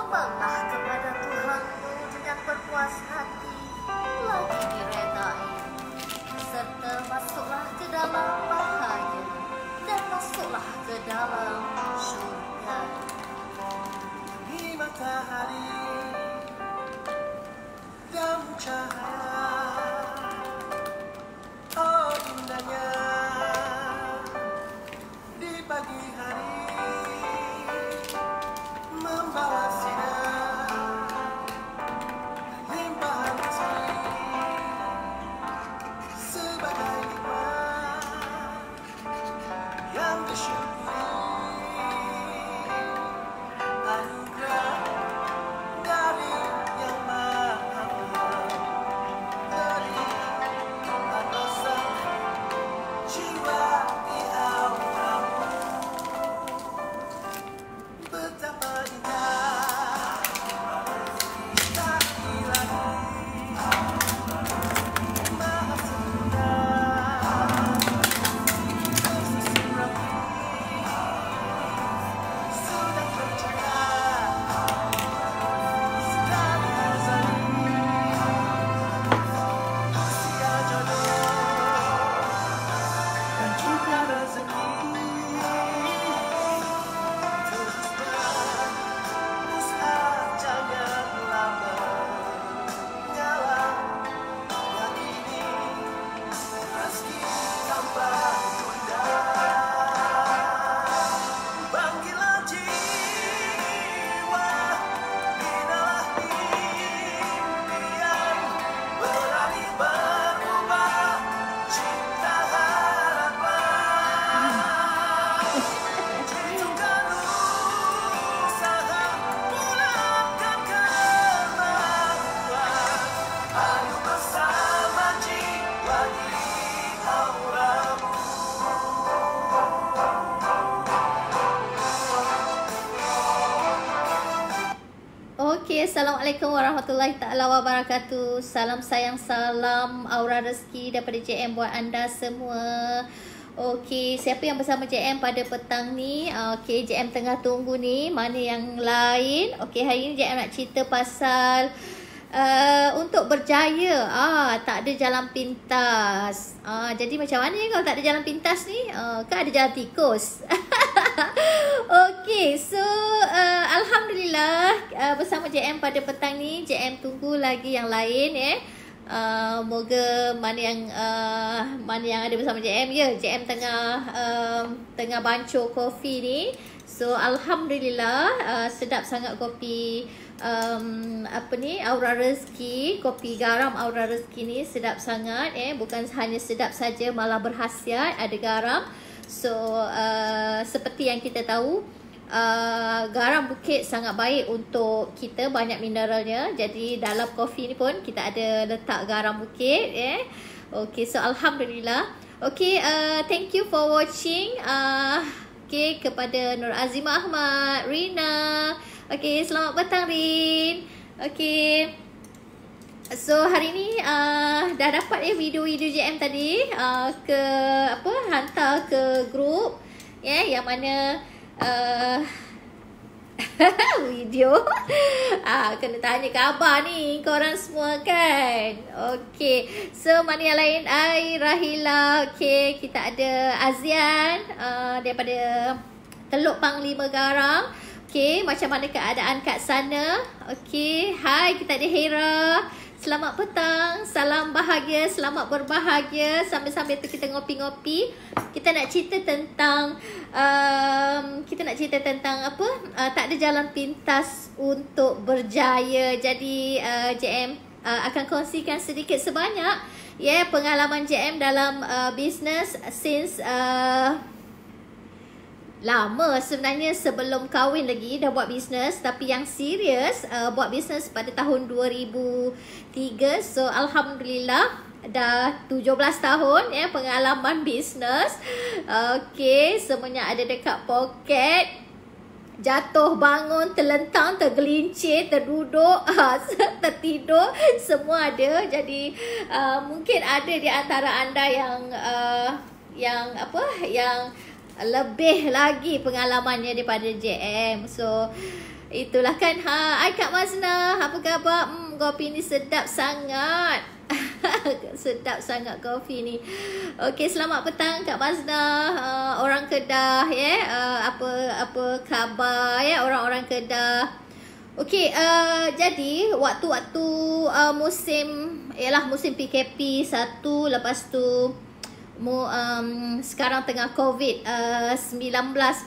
Mohonlah kepada Tuhanmu dengan berpuas hati, lagi diredai, serta masuklah ke dalam bahagia, dan masuklah ke dalam syurga. Di matahari dan cahaya, oh indahnya di pagi hari, membawa sinar limpahan rezeki sebagai nikmat yang disyukuri, anugerah dari Yang Maha Memberi rasa jiwa di auramu. Betapa indah tak ilahi, maha sempurna, bersisir rapi, sudah tercipta sedari azali, usia jodoh dan juga rezeki. Terus berusaha, janganlah mengalah, yakini rezeki tanpa tunda. Bangkitlah jiwa, binalah impian, berani berubah, cinta harapan. Jitukan usaha, pulangkan kemauan, ayo bersama jiwa di auramu. Okey, Assalamualaikum warahmatullahi taala wabarakatuh. Salam sayang, salam aura rezeki daripada JM buat anda semua. Okey, siapa yang bersama JM pada petang ni? Okey, JM tengah tunggu ni. Mana yang lain? Okey, hari ni JM nak cerita pasal untuk berjaya, tak ada jalan pintas. Jadi macam mana kalau tak ada jalan pintas ni? Kan ada jalan tikus. Okey, so Alhamdulillah bersama JM pada petang ni. JM tunggu lagi yang lain moga mana yang ada bersama JM. Ya, JM tengah bancuh kopi ni. So Alhamdulillah sedap sangat kopi Aura Rezeki, kopi garam Aura Rezeki ni sedap sangat bukan hanya sedap saja, malah berkhasiat, ada garam. So seperti yang kita tahu, garam bukit sangat baik untuk kita, banyak mineralnya. Jadi dalam kopi ni pun kita ada letak garam bukit Okay, so Alhamdulillah. Okay, thank you for watching. Okay, kepada Nur Azimah Ahmad, Rina. Okay, selamat petang Rin. Okay, so hari ni dah dapat video-video JM tadi hantar ke grup yang mana video kena tanya khabar ni korang semua kan. Okay, so mana yang lain? Rahila. Okay, kita ada Azian daripada Teluk Panglima Garam. Okay, macam mana keadaan kat sana? Okay, hai, kita ada Hera. Selamat petang, salam bahagia, selamat berbahagia. Sambil-sambil tu kita ngopi-ngopi. Kita nak cerita tentang apa? Tak ada jalan pintas untuk berjaya. Jadi JM akan kongsikan sedikit sebanyak pengalaman JM dalam bisnes since lama sebenarnya, sebelum kahwin lagi dah buat bisnes, tapi yang serius buat bisnes pada tahun 2003. So Alhamdulillah dah 17 tahun pengalaman bisnes. Okay, semuanya ada dekat poket. Jatuh, bangun, terlentang, tergelincir, terduduk, tertidur, semua ada. Jadi mungkin ada di antara anda yang lebih lagi pengalamannya daripada JM. So Itulah kan. Hai Kak Mazna, apa khabar? Kopi ni sedap sangat. Sedap sangat kopi ni. Okey, selamat petang Kak Mazna. Orang Kedah ya. Apa khabar ya orang-orang Kedah? Okey, jadi waktu-waktu musim PKP satu, lepas tu sekarang tengah COVID-19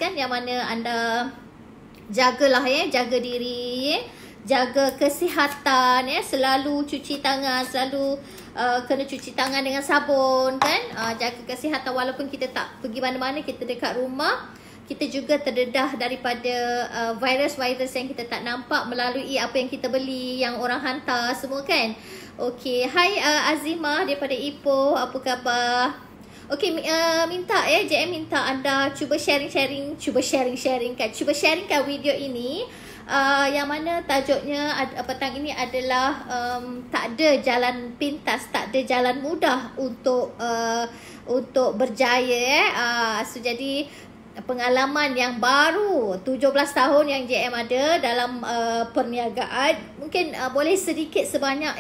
kan, yang mana anda jagalah jaga diri, jaga kesihatan selalu cuci tangan, selalu kena cuci tangan dengan sabun kan, jaga kesihatan walaupun kita tak pergi mana-mana, kita dekat rumah, kita juga terdedah daripada virus-virus yang kita tak nampak melalui apa yang kita beli, yang orang hantar semua kan. Okey, hai Azimah daripada Ipoh, apa khabar? Okey, JM minta anda cuba sharingkan video ini, yang mana tajuknya petang ini adalah tak ada jalan pintas, tak ada jalan mudah untuk berjaya. So jadi pengalaman yang baru 17 tahun yang JM ada dalam perniagaan, mungkin boleh sedikit sebanyak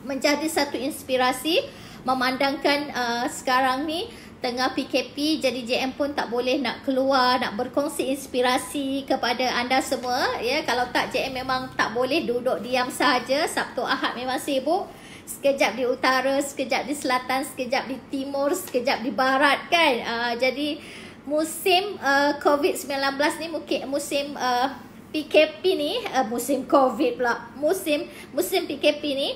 menjadi satu inspirasi, memandangkan sekarang ni tengah PKP, jadi JM pun tak boleh nak keluar, nak berkongsi inspirasi kepada anda semua ya. Kalau tak, JM memang tak boleh duduk diam saja. Sabtu Ahad memang sibuk, sekejap di utara, sekejap di selatan, sekejap di timur, sekejap di barat kan. Jadi musim COVID-19 ni, mungkin musim PKP ni, musim COVID pula, musim PKP ni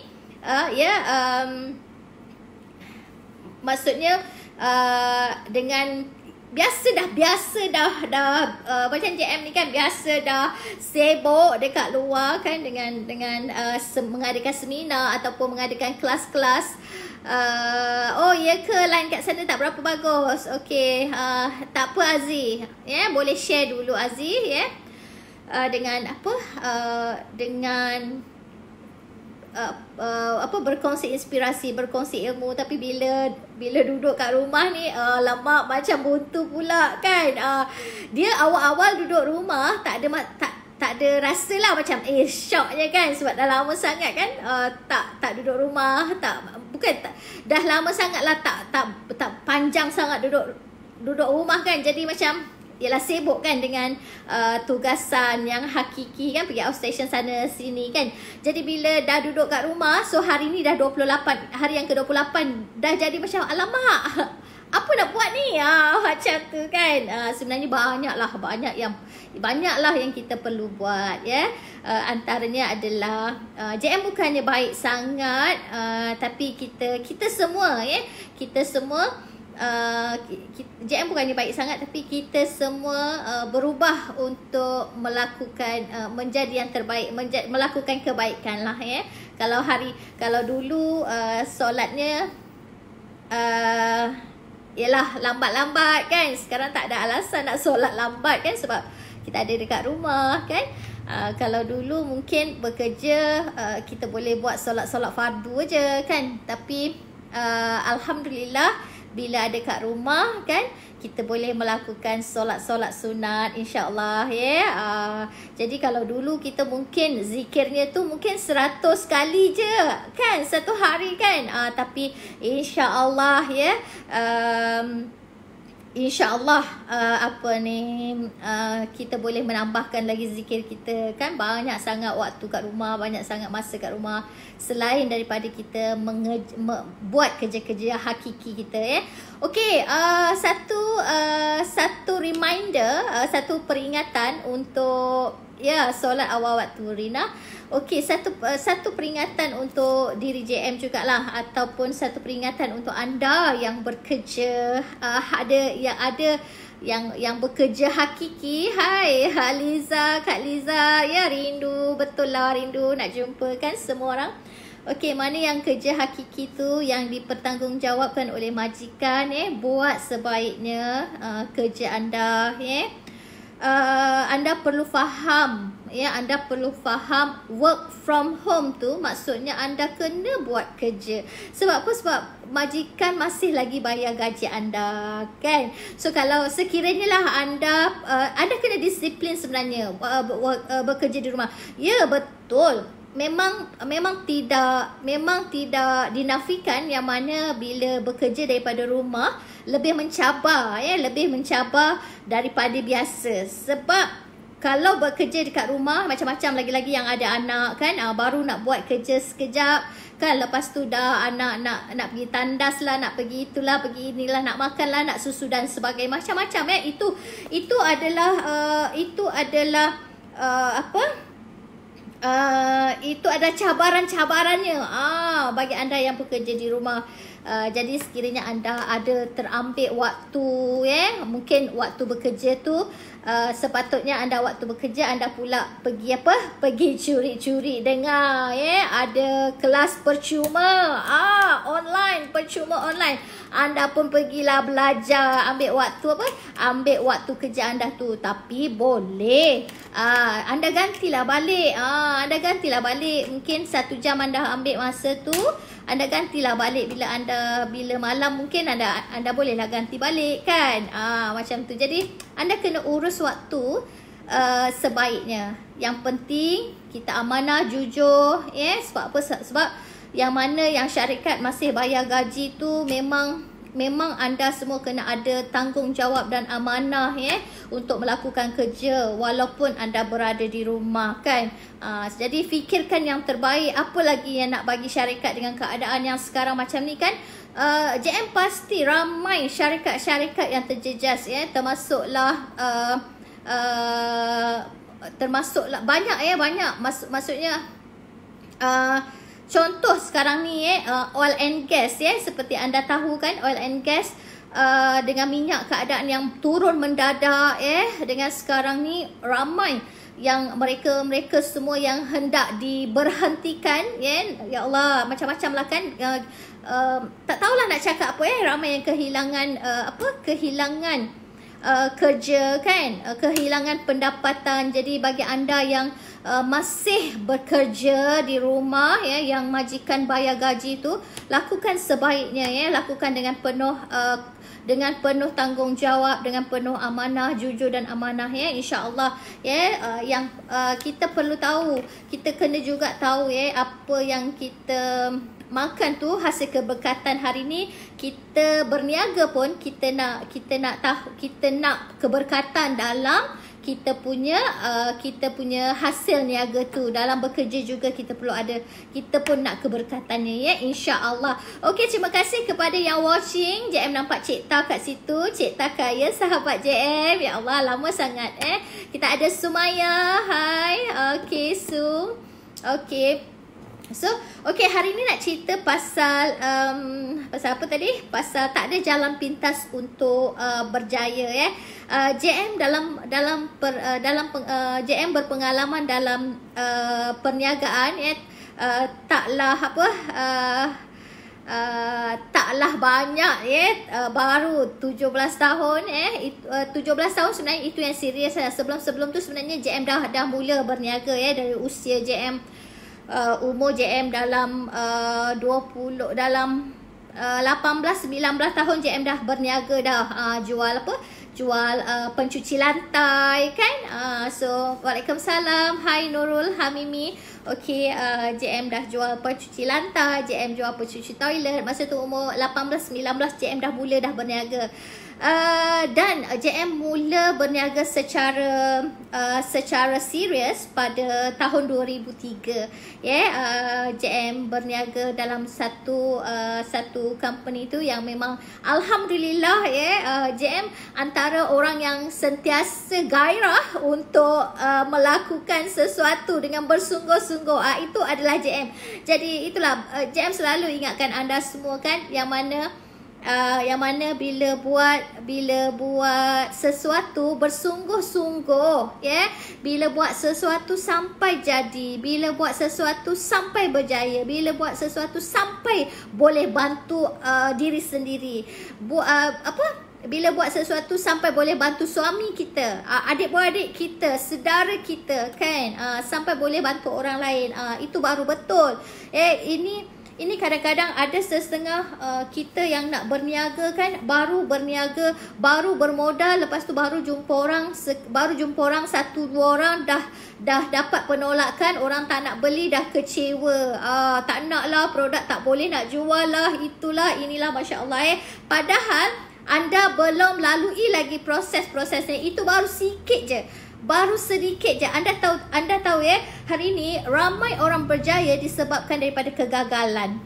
maksudnya dengan biasa dah macam JM ni kan, biasa dah sibuk dekat luar kan, dengan mengadakan seminar ataupun mengadakan kelas-kelas. Oh ya ke, line kat sana tak berapa bagus. Okey, tak apa Aziz boleh share dulu Aziz dengan dengan berkongsi inspirasi, berkongsi ilmu. Tapi bila duduk kat rumah ni, lama macam buntu pula kan. Dia awal-awal duduk rumah tak ada rasa lah, macam shock je kan, sebab dah lama sangat kan tak duduk rumah, dah lama sangat lah tak panjang sangat duduk rumah kan. Jadi macam ialah sibuk kan dengan tugasan yang hakiki kan, pergi outstation sana sini kan. Jadi bila dah duduk kat rumah, so hari ni dah 28, hari yang ke-28, dah jadi macam alamak, apa nak buat ni? Macam tu kan. Sebenarnya banyaklah yang kita perlu buat antaranya adalah JM bukannya baik sangat, tapi kita semua JM bukannya baik sangat, tapi kita semua berubah untuk melakukan menjadi yang terbaik, melakukan kebaikan lah Kalau dulu solatnya ialah lambat-lambat kan, sekarang tak ada alasan nak solat lambat kan, sebab kita ada dekat rumah kan. Kalau dulu mungkin bekerja, kita boleh buat solat-solat fardu je kan, tapi alhamdulillah bila ada kat rumah kan, kita boleh melakukan solat-solat sunat insya-Allah jadi kalau dulu kita mungkin zikirnya tu mungkin 100 kali je kan satu hari kan, tapi insya-Allah InsyaAllah kita boleh menambahkan lagi zikir kita kan. Banyak sangat waktu kat rumah, banyak sangat masa kat rumah, selain daripada kita buat kerja-kerja hakiki kita Okey, satu reminder, satu peringatan untuk solat awal waktu Rina. Okey, satu peringatan untuk diri JM jugalah, ataupun satu peringatan untuk anda yang bekerja, yang bekerja hakiki. Hai Liza, Kak Liza, rindu, betul lah, rindu nak jumpa kan semua orang. Okey, mana yang kerja hakiki tu yang dipertanggungjawabkan oleh majikan buat sebaiknya kerja anda anda perlu faham ya, anda perlu faham work from home tu maksudnya anda kena buat kerja. Sebab apa? Sebab majikan masih lagi bayar gaji anda, kan? So kalau sekiranya lah anda kena disiplin sebenarnya bekerja di rumah. Ya, betul. Memang tidak dinafikan yang mana bila bekerja daripada rumah lebih mencabar, ya, lebih mencabar daripada biasa. Sebab kalau bekerja dekat rumah macam-macam, lagi-lagi yang ada anak, kan, baru nak buat kerja sekejap, kan, lepas tu dah anak nak pergi tandas lah, nak pergi itulah, pergi inilah, nak makan lah, nak susu dan sebagainya, macam-macam, ya. Itu adalah itu ada cabaran-cabarannya bagi anda yang bekerja di rumah. Jadi sekiranya anda ada terambil waktu, ya, mungkin waktu bekerja tu sepatutnya anda waktu bekerja anda pula pergi curi-curi dengar, ya, ada kelas percuma percuma online, anda pun pergilah belajar, ambil waktu kerja anda tu. Tapi boleh anda gantilah balik, mungkin 1 jam anda ambil masa tu, anda gantilah balik bila malam, mungkin anda bolehlah ganti balik, kan, macam tu. Jadi anda kena urus waktu sebaiknya. Yang penting kita amanah, jujur, ya. Sebab apa? Sebab yang mana yang syarikat masih bayar gaji tu memang anda semua kena ada tanggungjawab dan amanah, ya, untuk melakukan kerja walaupun anda berada di rumah, kan. Jadi fikirkan yang terbaik. Apa lagi yang nak bagi syarikat dengan keadaan yang sekarang macam ni, kan. JM pasti ramai syarikat-syarikat yang terjejas, ya, termasuklah banyak, ya, banyak. Maksudnya contoh sekarang ni, oil and gas, ya, seperti anda tahu, kan, oil and gas dengan minyak keadaan yang turun mendadak, dengan sekarang ni ramai yang mereka semua yang hendak diberhentikan, ya Allah, macam-macam lah, kan. Tak tahulah nak cakap apa, ramai yang kehilangan kerja, kan, kehilangan pendapatan. Jadi bagi anda yang masih bekerja di rumah, ya, yang majikan bayar gaji tu, lakukan sebaiknya, ya, lakukan dengan penuh tanggungjawab, dengan penuh amanah, jujur dan amanah, ya, insya-Allah, ya. Yang kita perlu tahu, kita kena juga tahu, ya, apa yang kita makan tu hasil keberkatan. Hari ni kita berniaga pun kita nak keberkatan dalam kita punya hasil niaga tu. Dalam bekerja juga kita pun nak keberkatannya, ya, insya-Allah. Okey, terima kasih kepada yang watching. JM nampak Cik Ta kat situ. Cik Ta kaya sahabat JM. Ya Allah, lama sangat, Kita ada Sumaya. Hai. Okey, Su. Okey. So, hari ni nak cerita pasal apa tadi? Pasal tak ada jalan pintas untuk berjaya, ya. JM JM berpengalaman dalam perniagaan, ya. Taklah banyak, ya. Baru 17 tahun, 17 tahun sebenarnya itu yang serius. Sebelum tu sebenarnya JM dah mula berniaga, ya, dari usia JM umur JM dalam 18-19 tahun JM dah berniaga dah. Jual pencuci lantai, kan. So Waalaikumsalam. Hai Nurul Hamimi. Okey, JM dah jual pencuci lantai, JM jual pencuci toilet. Masa tu umur 18-19 JM dah mula dah berniaga. Dan JM mula berniaga secara serius pada tahun 2003. JM berniaga dalam satu company tu yang memang alhamdulillah, JM antara orang yang sentiasa gairah untuk melakukan sesuatu dengan bersungguh-sungguh. Itu adalah JM. Jadi itulah JM selalu ingatkan anda semua, kan, yang mana bila buat sesuatu bersungguh-sungguh, bila buat sesuatu sampai jadi, bila buat sesuatu sampai berjaya, bila buat sesuatu sampai boleh bantu diri sendiri, bila buat sesuatu sampai boleh bantu suami kita, adik-beradik kita, saudara kita kan, sampai boleh bantu orang lain, itu baru betul. Ini kadang-kadang ada setengah kita yang nak berniaga kan, baru berniaga, baru bermodal, lepas tu baru jumpa orang satu dua orang dah dapat penolakan, orang tak nak beli, dah kecewa, tak nak lah, produk tak boleh nak jual lah, itulah inilah, Masya Allah padahal anda belum lalui lagi proses-prosesnya, itu baru sikit je, baru sedikit je. Anda tahu hari ini ramai orang berjaya disebabkan daripada kegagalan.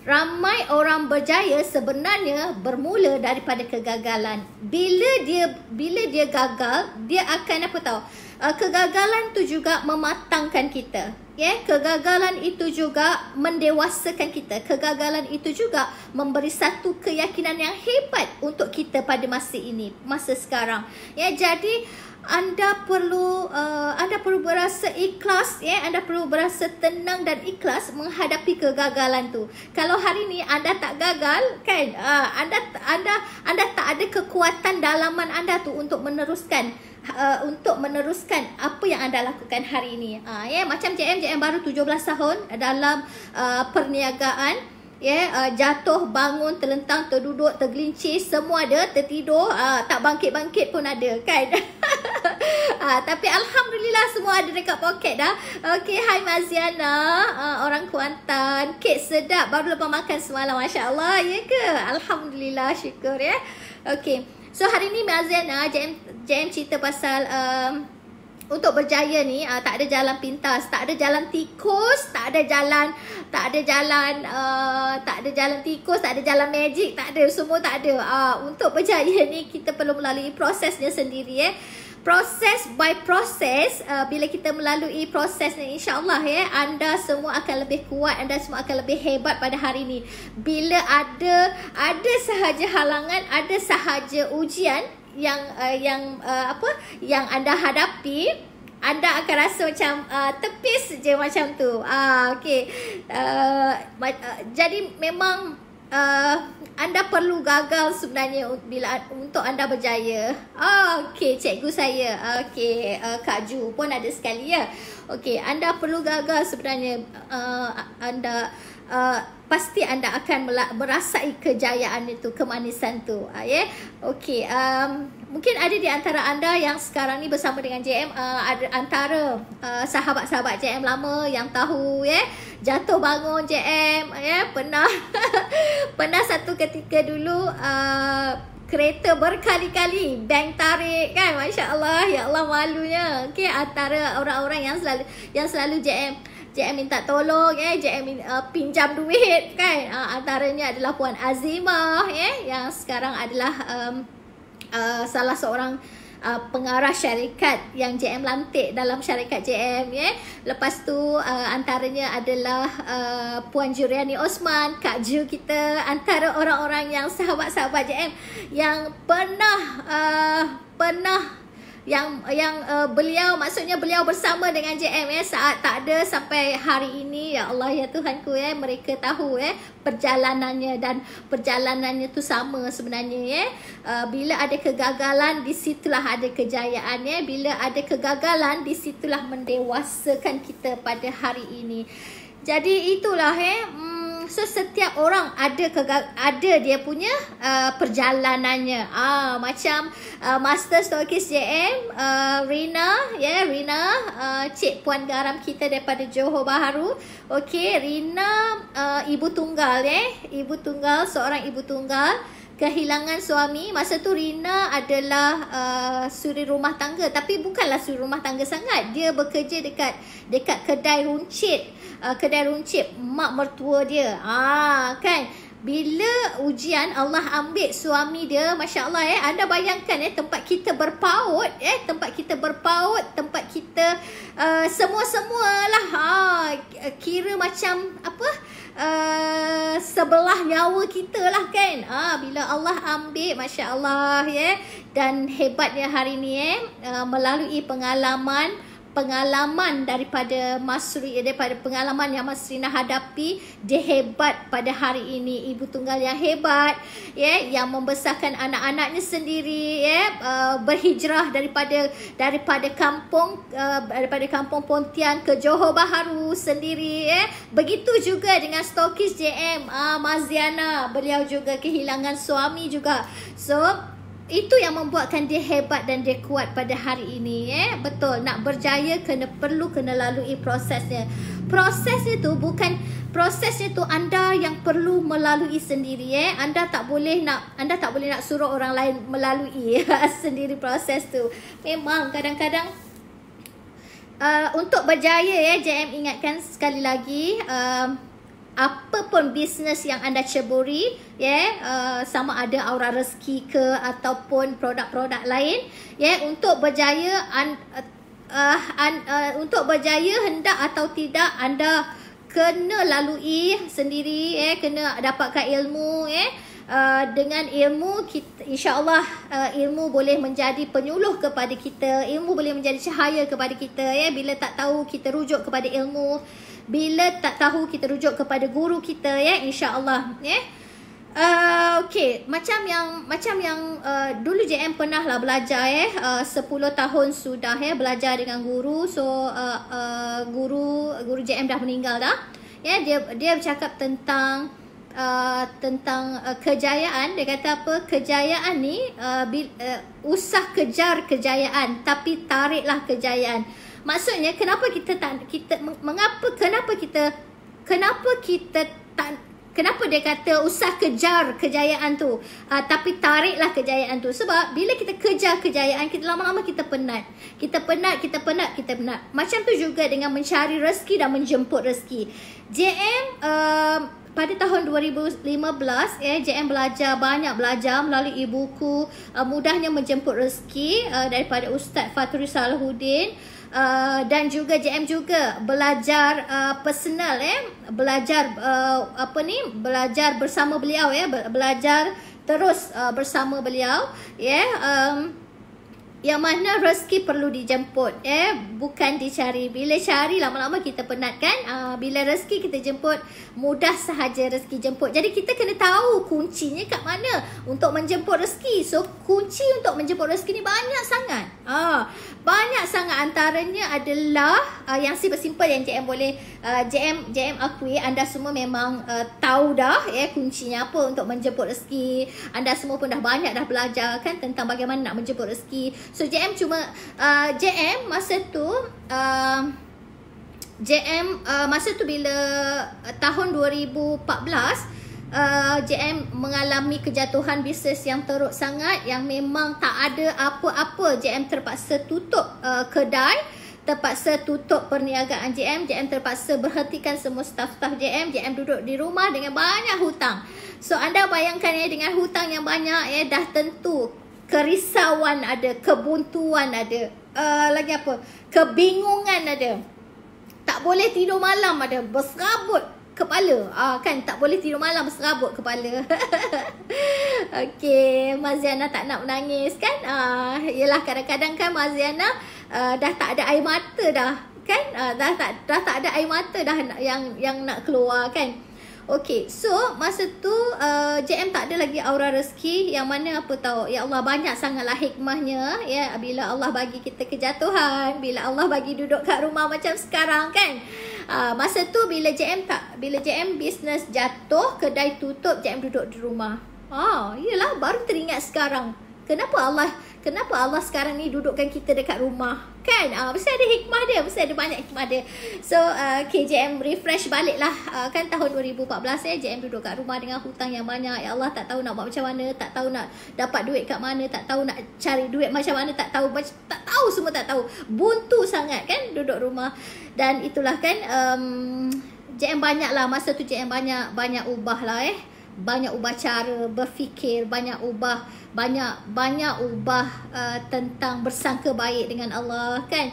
Ramai orang berjaya sebenarnya bermula daripada kegagalan. Bila dia gagal, dia akan apa tahu? Kegagalan tu juga mematangkan kita. Kegagalan itu juga mendewasakan kita. Kegagalan itu juga memberi satu keyakinan yang hebat untuk kita pada masa ini, masa sekarang. Jadi anda perlu berasa ikhlas, anda perlu berasa tenang dan ikhlas menghadapi kegagalan tu. Kalau hari ni anda tak gagal kan, anda tak ada kekuatan dalaman anda tu untuk meneruskan apa yang anda lakukan hari ini. Macam JM baru 17 tahun dalam perniagaan. Jatuh, bangun, terlentang, terduduk, tergelincir, semua ada, tertidur, tak bangkit-bangkit pun ada kan. Tapi Alhamdulillah semua ada dekat poket dah. Okay, hai Maziana, orang Kuantan, kek sedap, baru lepas makan semalam, Masya Allah, ya ke? Alhamdulillah, syukur ya. Okay, so hari ni Maziana, JM cerita pasal untuk berjaya ni, tak ada jalan pintas, tak ada jalan tikus, tak ada jalan tikus, tak ada jalan magic, tak ada, semua tak ada. Untuk berjaya ni kita perlu melalui prosesnya sendiri proses by proses. Bila kita melalui proses ni, insya-Allah anda semua akan lebih kuat, anda semua akan lebih hebat pada hari ni. Bila ada sahaja halangan, ada sahaja ujian yang anda hadapi, anda akan rasa macam tepis je macam tu. Jadi memang anda perlu gagal sebenarnya untuk anda berjaya. Cikgu saya, Kak Ju pun ada sekali ya. Anda perlu gagal sebenarnya. Pasti anda akan merasai kejayaan itu, kemanisan tu. Mungkin ada di antara anda yang sekarang ni bersama dengan JM, ada antara sahabat-sahabat JM lama yang tahu jatuh bangun JM, pernah satu ketika dulu kereta berkali-kali bank tarik kan, Masya Allah, ya Allah malunya. Antara orang-orang yang selalu JM minta tolong, JM pinjam duit kan, antaranya adalah Puan Azimah yang sekarang adalah salah seorang pengarah syarikat yang JM lantik dalam syarikat JM Lepas tu antaranya adalah Puan Juriani Osman, Kak Ju kita, antara orang-orang yang sahabat-sahabat JM yang pernah beliau, maksudnya beliau bersama dengan JM saat tak ada sampai hari ini. Ya Allah, ya Tuhanku, mereka tahu perjalanannya, dan perjalanannya tu sama sebenarnya bila ada kegagalan, disitulah ada kejayaan bila ada kegagalan, disitulah mendewasakan kita pada hari ini. Jadi itulah so setiap orang ada dia punya perjalanannya. Macam Master Stokis JM, Rina, Cik Puan Garam kita daripada Johor Bahru. Rina ibu tunggal seorang ibu tunggal, kehilangan suami. Masa tu Rina adalah suri rumah tangga, tapi bukanlah suri rumah tangga sangat. Dia bekerja dekat kedai runcit. Kedai runcit mak mertua dia. Kan, bila ujian Allah ambil suami dia, Masya Allah anda bayangkan tempat kita berpaut, tempat kita semua-semualah kira macam apa, sebelah nyawa kita lah kan. Bila Allah ambil, Masya Allah dan hebatnya hari ni melalui pengalaman, pengalaman daripada pengalaman yang Mas Rina hadapi, dia hebat pada hari ini, ibu tunggal yang hebat, yang membesarkan anak-anaknya sendiri, berhijrah daripada kampung Pontian ke Johor Bahru sendiri, begitu juga dengan stokis JM Maziana, beliau juga kehilangan suami juga. So itu yang membuatkan dia hebat dan dia kuat pada hari ini. Betul, nak berjaya perlu kena lalui prosesnya. Prosesnya tu anda yang perlu melalui sendiri. Anda tak boleh nak suruh orang lain melalui sendiri proses tu. Memang kadang-kadang untuk berjaya, JM ingatkan sekali lagi, apa pun bisnes yang anda ceburi, sama ada aura rezeki ke ataupun produk-produk lain, untuk berjaya untuk berjaya hendak atau tidak anda kena lalui sendiri, kena dapatkan ilmu, dengan ilmu kita, insya-Allah ilmu boleh menjadi penyuluh kepada kita, ilmu boleh menjadi cahaya kepada kita. Bila tak tahu kita rujuk kepada ilmu, bila tak tahu kita rujuk kepada guru kita, insya-Allah. Okey, macam yang dulu JM pernah lah belajar, 10 tahun sudah belajar dengan guru. So guru JM dah meninggal dah. Dia bercakap tentang kejayaan. Dia kata apa? Kejayaan ni usah kejar kejayaan, tapi tariklah kejayaan. Maksudnya kenapa dia kata usah kejar kejayaan tu, tapi tariklah kejayaan tu. Sebab bila kita kejar kejayaan, kita lama-lama kita penat. Kita penat. Macam tu juga dengan mencari rezeki dan menjemput rezeki. JM pada tahun 2015, JM banyak belajar melalui buku Mudahnya Menjemput Rezeki daripada Ustaz Faturi Salahuddin. Dan juga JM juga belajar personal, belajar belajar bersama beliau, belajar terus bersama beliau, yang mana rezeki perlu dijemput, bukan dicari. Bila cari lama-lama kita penat kan. Bila rezeki kita jemput, mudah sahaja rezeki jemput. Jadi kita kena tahu kuncinya kat mana untuk menjemput rezeki. So kunci untuk menjemput rezeki ni banyak sangat. Banyak sangat, antaranya adalah yang simple-simple yang JM boleh JM akui anda semua memang tahu dah, kuncinya apa untuk menjemput rezeki. Anda semua pun dah banyak dah belajar kan tentang bagaimana nak menjemput rezeki. So JM masa tu bila tahun 2014, JM mengalami kejatuhan bisnes yang teruk sangat, yang memang tak ada apa-apa. JM terpaksa tutup kedai, terpaksa tutup perniagaan JM terpaksa berhentikan semua staff-staff JM duduk di rumah dengan banyak hutang. So anda bayangkan, dengan hutang yang banyak, dah tentu kerisauan ada, kebuntuan ada, lagi apa, kebingungan ada, tak boleh tidur malam ada, berserabut kepala, kan tak boleh tidur malam berserabut kepala. Okey, Maziana tak nak menangis kan. Yelah, kadang-kadang kan Maziana dah tak ada air mata dah kan, dah tak ada air mata dah yang nak keluar kan. Okey, so masa tu JM tak ada lagi aura rezeki, yang mana apa tahu, ya Allah, banyak sangatlah hikmahnya, bila Allah bagi kita kejatuhan, bila Allah bagi duduk kat rumah macam sekarang kan. Masa tu bila JM bisnes jatuh, kedai tutup, JM duduk di rumah. Yelah, baru teringat sekarang. Kenapa Allah sekarang ni dudukkan kita dekat rumah kan? Mesti ada hikmah dia, mesti ada banyak hikmah dia. So JM refresh balik lah, kan tahun 2014 JM duduk kat rumah dengan hutang yang banyak. Ya Allah, tak tahu nak buat macam mana, tak tahu nak dapat duit kat mana, tak tahu nak cari duit macam mana, tak tahu semua tak tahu. Buntu sangat kan duduk rumah. Dan itulah kan, JM banyak lah masa tu, JM banyak ubah lah, banyak ubah cara berfikir, banyak ubah tentang bersangka baik dengan Allah kan.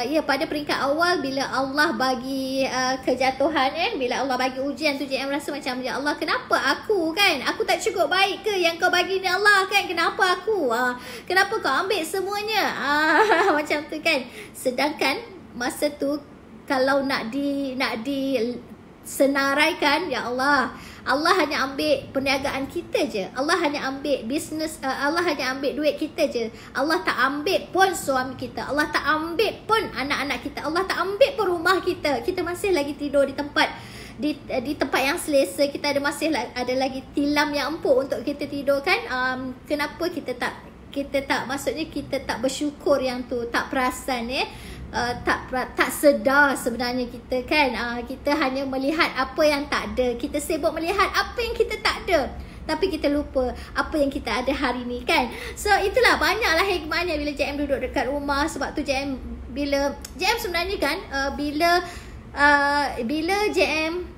Ya, pada peringkat awal bila Allah bagi kejatuhan, bila Allah bagi ujian tu, JM rasa macam, ya Allah, kenapa aku kan? Aku tak cukup baik ke yang kau bagi ni Allah kan? Kenapa aku? Kenapa kau ambil semuanya? Macam tu kan. Sedangkan masa tu kalau nak senaraikan, ya Allah, Allah hanya ambil perniagaan kita je. Allah hanya ambil bisnes, Allah hanya ambil duit kita je. Allah tak ambil pun suami kita. Allah tak ambil pun anak-anak kita. Allah tak ambil pun rumah kita. Kita masih lagi tidur di tempat yang selesa. Kita masih ada lagi tilam yang empuk untuk kita tidur kan. Kenapa kita tak maksudnya kita tak bersyukur yang tu, tak perasan tak sedar sebenarnya kita kan. Kita hanya melihat apa yang tak ada. Kita sibuk melihat apa yang kita tak ada, tapi kita lupa apa yang kita ada hari ni kan. So itulah banyaklah hikmahnya bila JM duduk dekat rumah. Sebab tu JM sebenarnya kan bila JM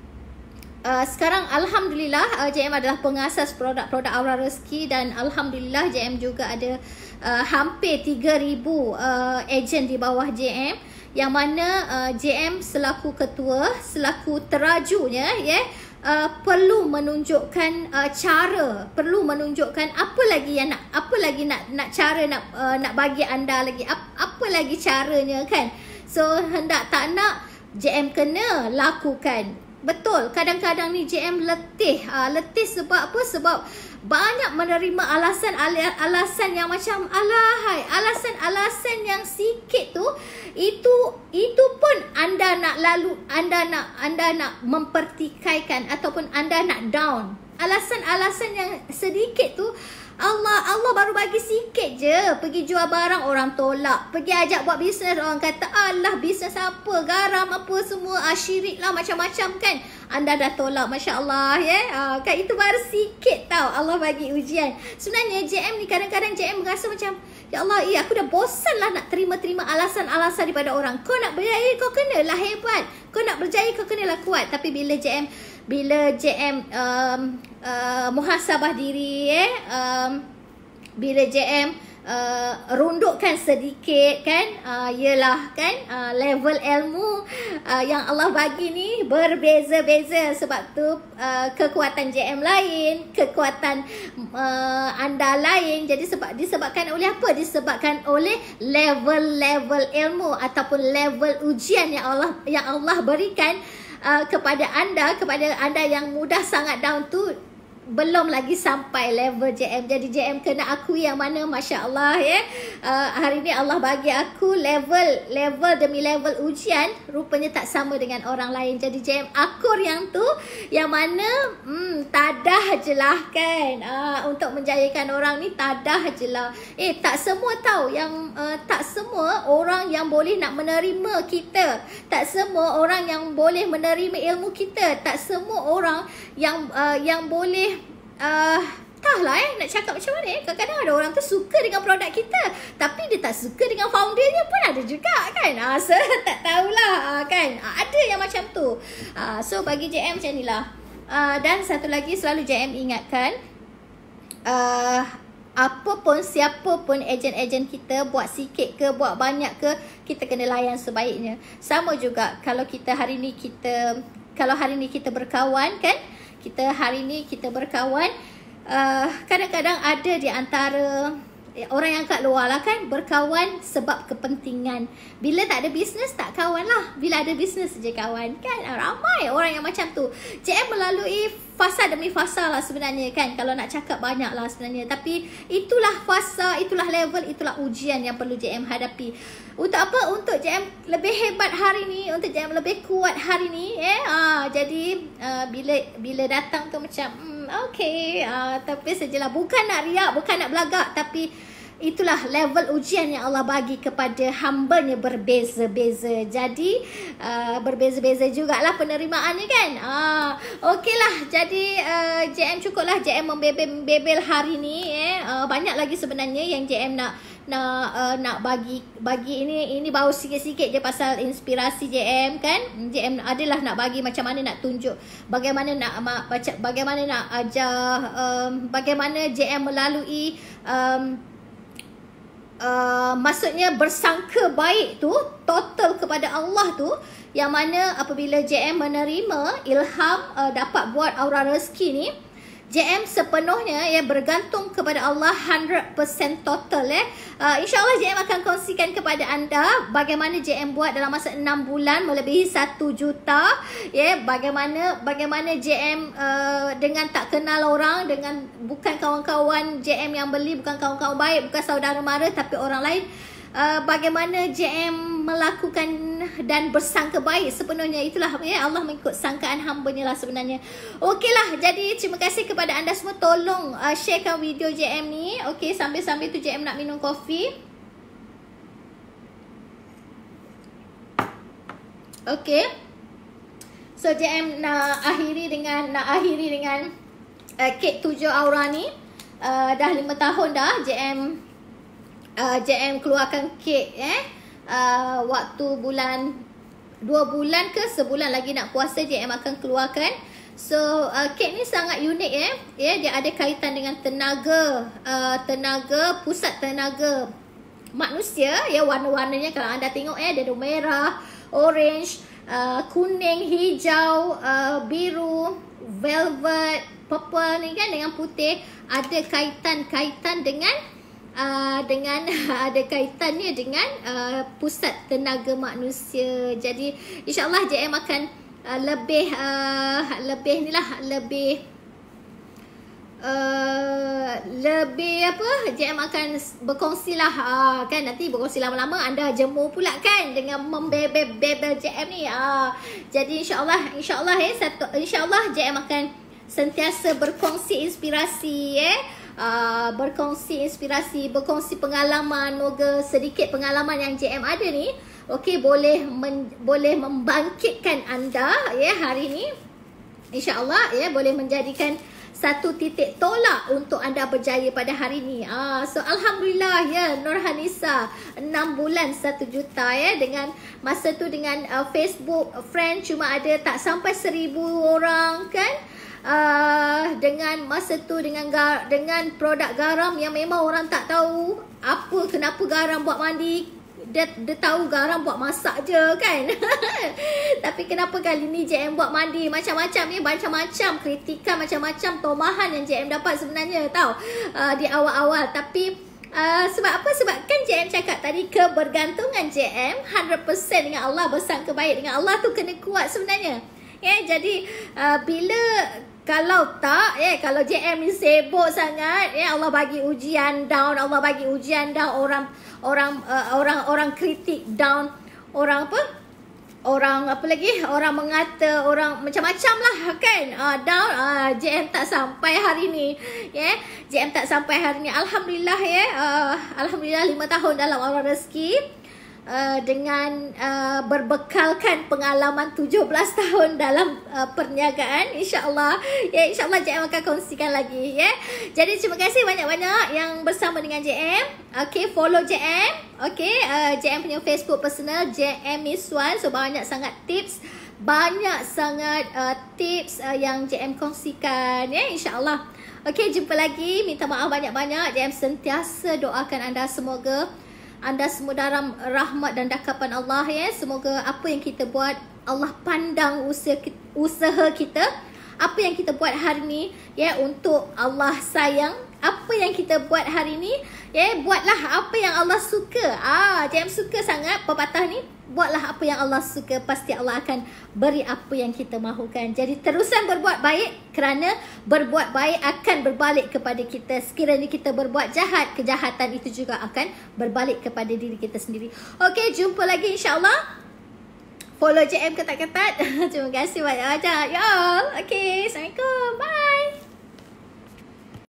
sekarang alhamdulillah JM adalah pengasas produk-produk Aura Rezeki, dan alhamdulillah JM juga ada hampir 3,000 ejen di bawah JM, yang mana JM selaku ketua, selaku terajunya perlu menunjukkan perlu menunjukkan apa lagi nak bagi anda lagi, apa lagi caranya kan. So hendak tak nak JM kena lakukan. Betul, kadang-kadang ni JM letih sebab apa? Sebab banyak menerima alasan yang macam alasan yang sikit tu, itu pun anda nak mempertikaikan ataupun anda nak down. Alasan yang sedikit tu, Allah baru bagi sikit je. Pergi jual barang orang tolak, pergi ajak buat bisnes orang kata alah bisnes apa, garam apa semua, syirik lah macam-macam kan. Anda dah tolak, Masya Allah kan. Itu baru sikit tau Allah bagi ujian. Sebenarnya JM ni kadang-kadang JM merasa macam, ya Allah, aku dah bosan lah nak terima alasan-alasan daripada orang. Kau nak berjaya, kau kenalah hebat. Kau nak berjaya, kau kenalah kuat. Tapi bila JM muhasabah diri, bila JM rundukkan sedikit kan, yelah kan, level ilmu yang Allah bagi ni berbeza-beza. Sebab tu kekuatan JM lain, kekuatan anda lain. Jadi disebabkan oleh apa? Disebabkan oleh level ilmu ataupun level ujian yang Allah berikan kepada anda yang mudah sangat down tu, belum lagi sampai level JM. Jadi JM kena akui yang mana, Masya Allah hari ni Allah bagi aku level demi level ujian rupanya tak sama dengan orang lain. Jadi JM akur yang tu, yang mana tadah je lah kan. Untuk menjayakan orang ni tadah je lah. Tak semua tahu yang tak semua orang yang boleh nak menerima kita, tak semua orang yang boleh menerima ilmu kita, tak semua orang yang boleh entahlah nak cakap macam mana. Kadang-kadang ada orang tu suka dengan produk kita, tapi dia tak suka dengan foundernya pun ada juga kan. So tak tahulah kan. Ada yang macam tu. So bagi JM macam ni lah. Dan satu lagi selalu JM ingatkan, apapun siapapun ejen-ejen kita, buat sikit ke buat banyak ke, kita kena layan sebaiknya. Sama juga kalau hari ni kita berkawan kan, kadang-kadang ada di antara orang yang kat luar lah kan, berkawan sebab kepentingan. Bila tak ada bisnes tak kawan lah, bila ada bisnes je kawan kan. Ramai orang yang macam tu. JM melalui fasa demi fasa lah sebenarnya kan, kalau nak cakap banyak lah sebenarnya. Tapi itulah fasa, itulah level, itulah ujian yang perlu JM hadapi. Untuk apa? Untuk JM lebih hebat hari ni, untuk JM lebih kuat hari ni. Jadi bila datang tu macam okay, tapi sajalah, bukan nak riak, bukan nak belagak, tapi itulah level ujian yang Allah bagi kepada hamba-Nya berbeza-beza. Jadi berbeza-beza jugalah penerimaannya kan. Okeylah, jadi JM cukuplah JM membebel hari ni. Banyak lagi sebenarnya yang JM nak bagi ini baru sikit-sikit je pasal inspirasi JM kan. JM adalah nak bagi macam mana nak tunjuk bagaimana nak ajar, bagaimana JM melalui maksudnya bersangka baik tu, total kepada Allah tu, yang mana apabila JM menerima ilham dapat buat aura rezeki ni, JM sepenuhnya bergantung kepada Allah 100% total. InsyaAllah JM akan kongsikan kepada anda bagaimana JM buat dalam masa 6 bulan melebihi 1 juta. Bagaimana JM dengan tak kenal orang, dengan bukan kawan-kawan JM yang beli, bukan kawan-kawan baik, bukan saudara mara, tapi orang lain. Bagaimana JM melakukan dan bersangka baik sepenuhnya. Itulah Allah mengikut sangkaan hamba-Nya lah sebenarnya. Okeylah, jadi terima kasih kepada anda semua. Tolong sharekan video JM ni. Okey, sambil-sambil tu JM nak minum kopi. Okey. So JM nak akhiri dengan kek 7 aura ni. Dah 5 tahun dah JM keluarkan kek waktu bulan 2 bulan ke sebulan lagi nak puasa JM akan keluarkan. So kek ni sangat unik dia ada kaitan dengan tenaga pusat tenaga manusia warna-warnanya kalau anda tengok ada merah, orange, kuning, hijau, biru, velvet, purple ni kan dengan putih, ada kaitan dengan ada kaitannya dengan pusat tenaga manusia. Jadi insyaAllah JM akan lebih JM akan berkongsi lah kan, nanti berkongsi lama-lama anda jemur pula kan dengan membebel JM ni. Jadi insyaAllah JM akan sentiasa berkongsi inspirasi berkongsi pengalaman. Moga sedikit pengalaman yang JM ada ni boleh membangkitkan anda hari ni, insyaAllah boleh menjadikan satu titik tolak untuk anda berjaya pada hari ni. So alhamdulillah Nurhanisa 6 bulan 1 juta dengan masa tu dengan Facebook friend cuma ada tak sampai 1000 orang kan. Dengan masa tu dengan produk garam yang memang orang tak tahu kenapa garam buat mandi. Dia tahu garam buat masak je kan. Tapi kenapa kali ni JM buat mandi macam-macam ni, macam-macam kritikan, macam-macam tomahan yang JM dapat sebenarnya di awal-awal. Tapi sebab apa? Sebab kan JM cakap tadi kebergantungan JM 100% dengan Allah, bersangka baik dengan Allah tu kena kuat sebenarnya. Jadi bila kalau JM ni sibuk sangat, Allah bagi ujian down, orang kritik down, orang mengata, orang macam-macam lah kan, down, JM tak sampai hari ni. JM tak sampai hari ni. Alhamdulillah Alhamdulillah 5 tahun dalam aura rezeki. Dengan berbekalkan pengalaman 17 tahun dalam perniagaan, insyaAllah insyaAllah JM akan kongsikan lagi. Jadi terima kasih banyak-banyak yang bersama dengan JM. Follow JM. JM punya Facebook personal JM Miswan. So banyak sangat tips yang JM kongsikan insyaAllah. Jumpa lagi. Minta maaf banyak-banyak. JM sentiasa doakan anda, semoga anda semua dalam rahmat dan dakapan Allah Semoga apa yang kita buat Allah pandang usaha kita. Apa yang kita buat hari ni untuk Allah sayang. Apa yang kita buat hari ni buatlah apa yang Allah suka. JM suka sangat pepatah ni. Buatlah apa yang Allah suka, pasti Allah akan beri apa yang kita mahukan. Jadi terusan berbuat baik, kerana berbuat baik akan berbalik kepada kita. Sekiranya kita berbuat jahat, kejahatan itu juga akan berbalik kepada diri kita sendiri. Jumpa lagi insyaAllah. Follow JM ketat-ketat. Terima kasih banyak-banyak y'all. Assalamualaikum. Bye.